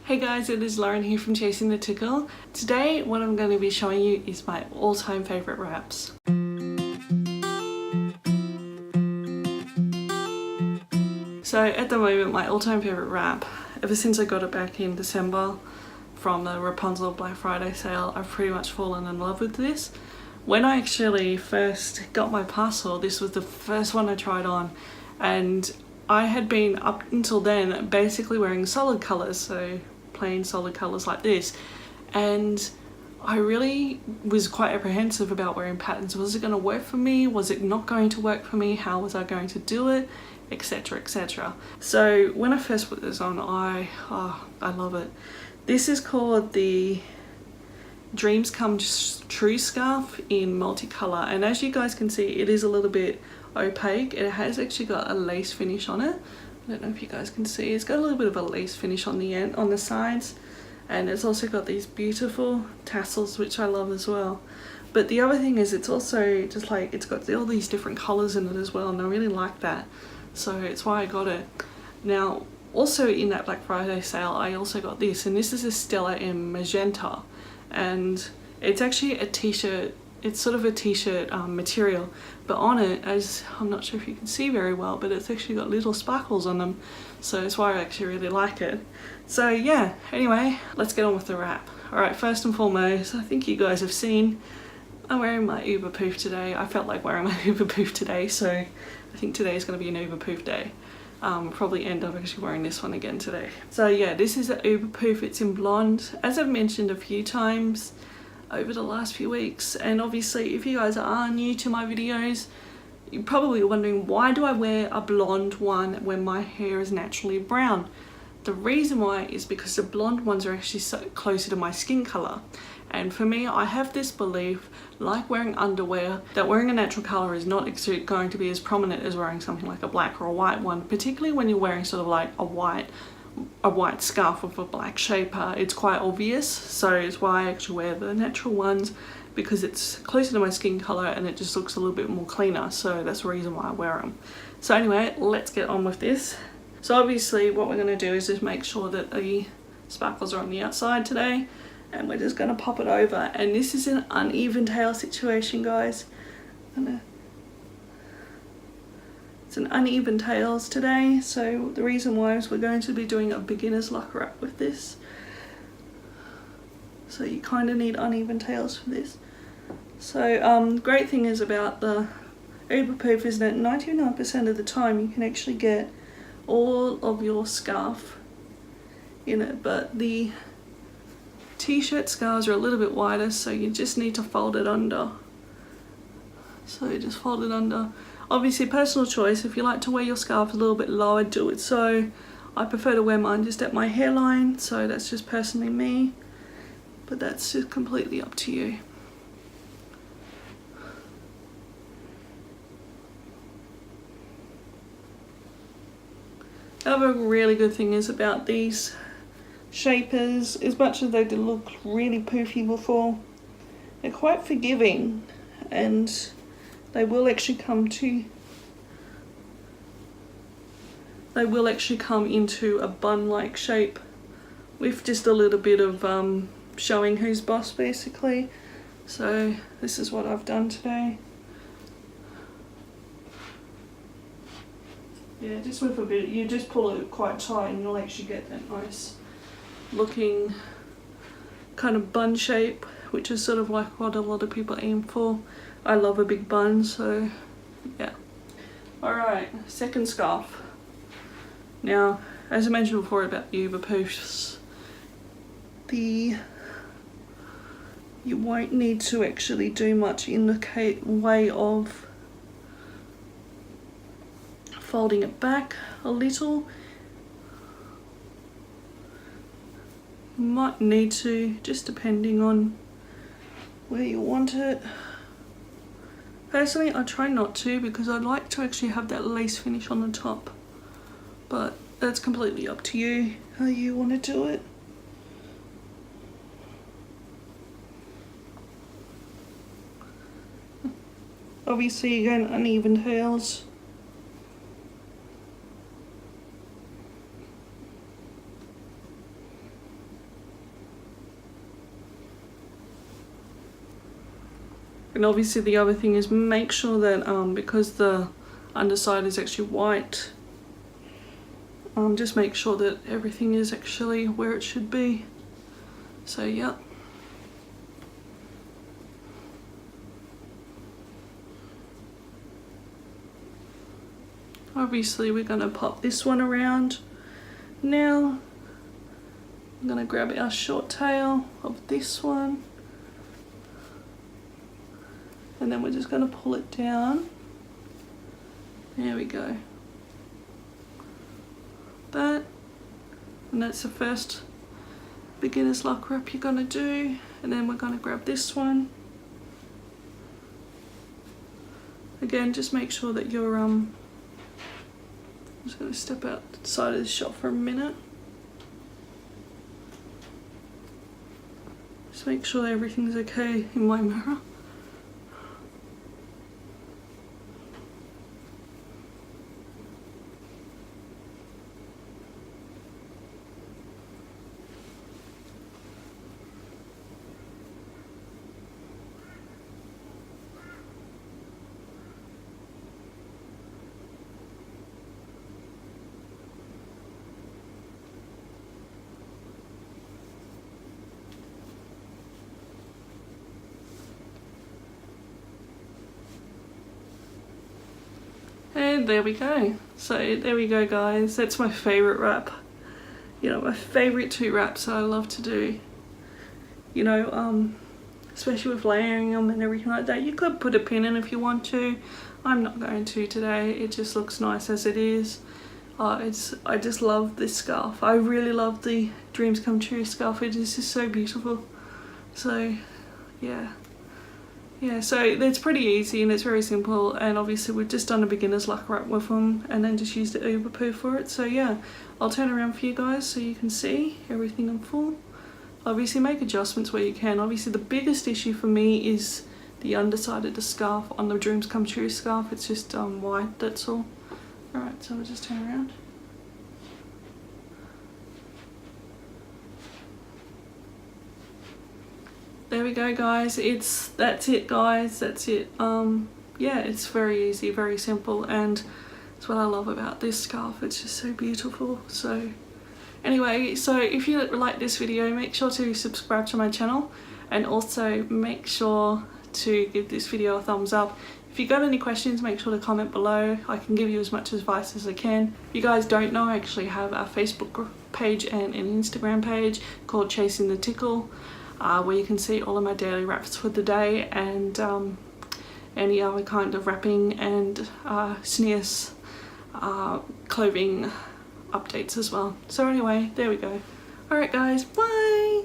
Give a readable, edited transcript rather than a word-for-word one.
Hey guys, it is Lauren here from Chasing the Tichel. Today what I'm going to be showing you is my all-time favourite wraps. So at the moment my all-time favourite wrap, ever since I got it back in December from the Rapunzel Black Friday sale, I've pretty much fallen in love with this. When I actually first got my parcel, this was the first one I tried on, and I had been up until then basically wearing solid colours, so plain solid colours like this, and I really was quite apprehensive about wearing patterns. Was it going to work for me? Was it not going to work for me? How was I going to do it? Etc, etc. So when I first put this on, I love it. This is called the Dreams Come True scarf in multicolour, and as you guys can see, it is a little bit opaque. It has actually got a lace finish on it. I don't know if you guys can see. It's got a little bit of a lace finish on the end, on the sides, and it's also got these beautiful tassels, which I love as well. But the other thing is, it's also just like, it's got all these different colours in it as well, and I really like that, so it's why I got it. Now also in that Black Friday sale I also got this, and this is a Stella in magenta, and it's actually a t-shirt. It's sort of a t-shirt material, but on it, as I'm not sure if you can see very well, but it's actually got little sparkles on them, so that's why I actually really like it. So yeah, anyway, let's get on with the wrap. Alright, first and foremost, I think you guys have seen, I'm wearing my Uber poof today. I felt like wearing my Uber poof today, so I think today is going to be an Uber poof day. Probably end up actually wearing this one again today. So yeah, this is the Uber poof. It's in blonde, as I've mentioned a few times over the last few weeks, and obviously if you guys are new to my videos, you're probably wondering, why do I wear a blonde one when my hair is naturally brown? The reason why is because the blonde ones are actually so closer to my skin colour, and for me, I have this belief, like wearing underwear, that wearing a natural colour is not going to be as prominent as wearing something like a black or a white one, particularly when you're wearing sort of like a white scarf with a black shape. It's quite obvious, so it's why I actually wear the natural ones, because it's closer to my skin colour and it just looks a little bit more cleaner, so that's the reason why I wear them. So anyway, let's get on with this. So obviously what we're going to do is just make sure that the sparkles are on the outside today, and we're just going to pop it over, and this is an uneven tail situation, guys. It's an uneven tails today, so the reason why is we're going to be doing a beginner's luck wrap with this, so you kind of need uneven tails for this. So great thing is about the Uber poof is that 99% of the time you can actually get all of your scarf in it, but the t-shirt scarves are a little bit wider, so you just need to fold it under. So you just fold it under. Obviously personal choice, if you like to wear your scarf a little bit lower, do it so. I prefer to wear mine just at my hairline, so that's just personally me, but that's just completely up to you. Another really good thing is about these shapers, as much as they did look really poofy before, they're quite forgiving, and they will actually come into a bun-like shape with just a little bit of showing who's boss, basically. So this is what I've done today. Yeah, just with a bit, you just pull it quite tight and you'll actually get that nice looking kind of bun shape, which is sort of like what a lot of people aim for. I love a big bun, so yeah. Alright, second scarf. Now, as I mentioned before about the Uber poofs, you won't need to actually do much in the way of folding it back a little. You might need to, just depending on where you want it. Personally, I try not to, because I'd like to actually have that lace finish on the top, but that's completely up to you how you want to do it. Obviously again, uneven tails. And obviously the other thing is make sure that because the underside is actually white, just make sure that everything is actually where it should be. So yeah. Obviously we're going to pop this one around. Now I'm going to grab our short tail of this one, and then we're just going to pull it down. There we go. That, and that's the first beginner's luck wrap you're going to do. And then we're going to grab this one. Again, just make sure that you're I'm just going to step outside of the shot for a minute. Just make sure everything's okay in my mirror. And there we go. So there we go, guys. That's my favourite wrap. You know, my favourite two wraps that I love to do. You know, especially with layering them and everything like that. You could put a pin in if you want to. I'm not going to today. It just looks nice as it is. I just love this scarf. I really love the Dreams Come True scarf. It is just so beautiful. So, yeah. Yeah, so it's pretty easy and it's very simple, and obviously we've just done a beginner's luck wrap with them and then just used the Uber Poo for it. So yeah, I'll turn around for you guys so you can see everything in full. Obviously make adjustments where you can. Obviously the biggest issue for me is the underside of the scarf on the Dreams Come True scarf. It's just white, that's all. Alright, so we'll just turn around. There we go, guys. That's it, guys. That's it. Yeah, it's very easy, very simple, and that's what I love about this scarf. It's just so beautiful. So anyway, so if you like this video, make sure to subscribe to my channel, and also make sure to give this video a thumbs up. If you got any questions, make sure to comment below. I can give you as much advice as I can. If you guys don't know, I actually have a Facebook page and an Instagram page called Chasing the Tichel, where you can see all of my daily wraps for the day, and any other kind of wrapping and SNES clothing updates as well. So anyway, there we go. Alright guys, bye!